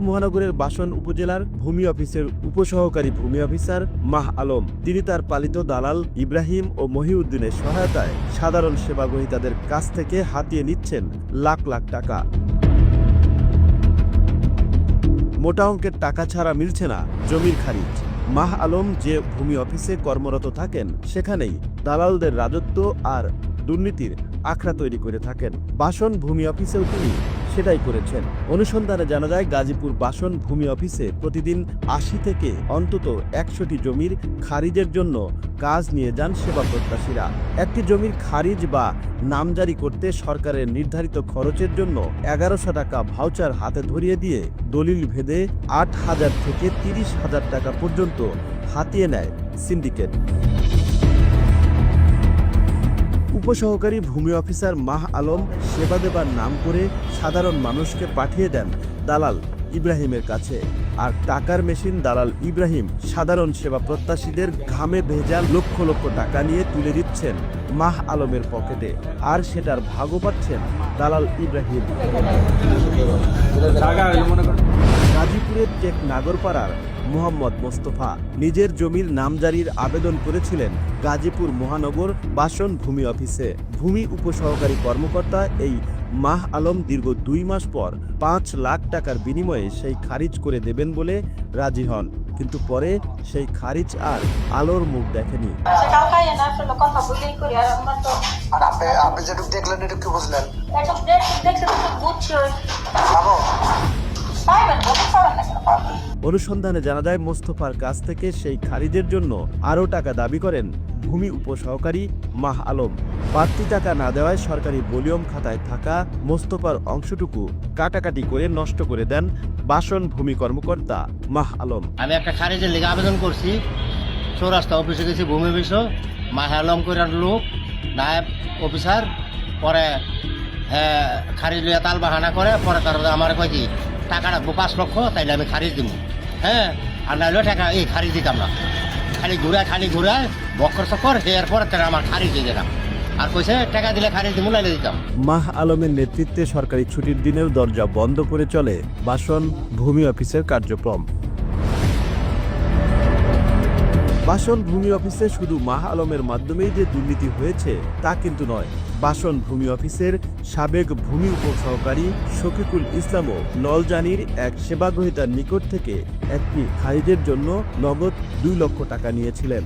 মহানগরের বাসন উপজেলার ভূমি অফিসের উপসহকারী ভূমি অফিসার মাহ আলম তিনি তার পালিত দালাল ইব্রাহিম ও মহিউদ্দিনের সহায়তায় সাধারণ সেবাগ্রহীতাদের কাছ থেকে হাতিয়ে নিচ্ছেন লাখ লাখ টাকা। মোটা অঙ্কের টাকা ছাড়া মিলছে না জমির খারিজ। মাহ আলম যে ভূমি অফিসে কর্মরত থাকেন সেখানেই দালালদের রাজত্ব আর দুর্নীতির আখড়া তৈরি করে থাকেন। বাসন ভূমি অফিসেও তিনি সেটাই করেছেন। অনুসন্ধানে জানা যায় গাজীপুর বাসন ভূমি অফিসে প্রতিদিন ৮০ থেকে অন্তত ১০০টি জমির খারিজের জন্য কাজ নিয়ে যান সেবা প্রত্যাশীরা। একটি জমির খারিজ বা নামজারি করতে সরকারের নির্ধারিত খরচের জন্য ১১০০ টাকা ভাউচার হাতে ধরিয়ে দিয়ে দলিল ভেদে ৮,০০০ থেকে ৩০,০০০ টাকা পর্যন্ত হাতিয়ে নেয় সিন্ডিকেট। উপসহকারী ভূমি অফিসার মাহ আলম সেবা দেবার নাম করে সাধারণ মানুষকে পাঠিয়ে দেন দালাল ইব্রাহিমের কাছে। আর টাকার মেশিন দালাল ইব্রাহিম সাধারণ সেবা প্রত্যাশীদের ঘামে ভেজা লক্ষ লক্ষ টাকা নিয়ে তুলে দিচ্ছেন মাহ আলমের পকেটে, আর সেটার ভাগও পাচ্ছেন দালাল ইব্রাহিম। গাজীপুরের টেক নাগরপাড়ার মোহাম্মদ মোস্তফা নিজের জমির নামজারির আবেদন করেছিলেন গাজীপুর মহানগর বাসন ভূমি অফিসে। ভূমি উপসহকারী কর্মকর্তা এই মাহ আলম দীর্ঘ ২ মাস পর ৫ লাখ টাকার বিনিময়ে সেই খারিজ করে দেবেন বলে রাজি হন, কিন্তু পরে সেই খারিজ আর আলোর মুখ দেখেনি। আপনি যেটুকু দেখলেন এটা কি বুঝলেন? অনুসন্ধানে জানা যায় মোস্তফার কাছ থেকে সেই খারিজের জন্য আরও টাকা দাবি করেন ভূমি উপসহকারী মাহ আলম। বাড়তি টাকা না দেওয়ায় সরকারি বলিয়ম খাতায় থাকা মোস্তফার অংশটুকু কাটাকাটি করে নষ্ট করে দেন বাসন ভূমি কর্মকর্তা মাহ আলম। আমি একটা খারিজের লেগে আবেদন করছি, চৌরাস্তা অফিসে গেছি, ভূমি অফিসও মাহ আলম করে লোক নায়েব অফিসার, পরে খারিজ লিয়া তাল বাহানা করে, পরে তার আমার কয় কি টাকা রাখবো ৫ লক্ষ, তাইলে আমি খারিজ দিব। আর নাইলে টাকা এই খারিজ দিতাম না, খালি ঘুরায় বক্কর চক্কর এরপরে তারা আমার খারিজ দিয়ে দিলাম, আর কইছে টাকা দিলে খারিজ দিব, নাইলে দিতাম। মাহ আলমের নেতৃত্বে সরকারি ছুটির দিনেও দরজা বন্ধ করে চলে বাসন ভূমি অফিসের কার্যক্রম। বাসন ভূমি অফিসে শুধু মাহ আলমের মাধ্যমেই যে দুর্নীতি হয়েছে তা কিন্তু নয়। বাসন ভূমি অফিসের সাবেক ভূমি উপসহকারী শফিকুল ইসলামও নলজানির এক সেবাগ্রহীতার নিকট থেকে একটি খারিজের জন্য নগদ ২ লক্ষ টাকা নিয়েছিলেন।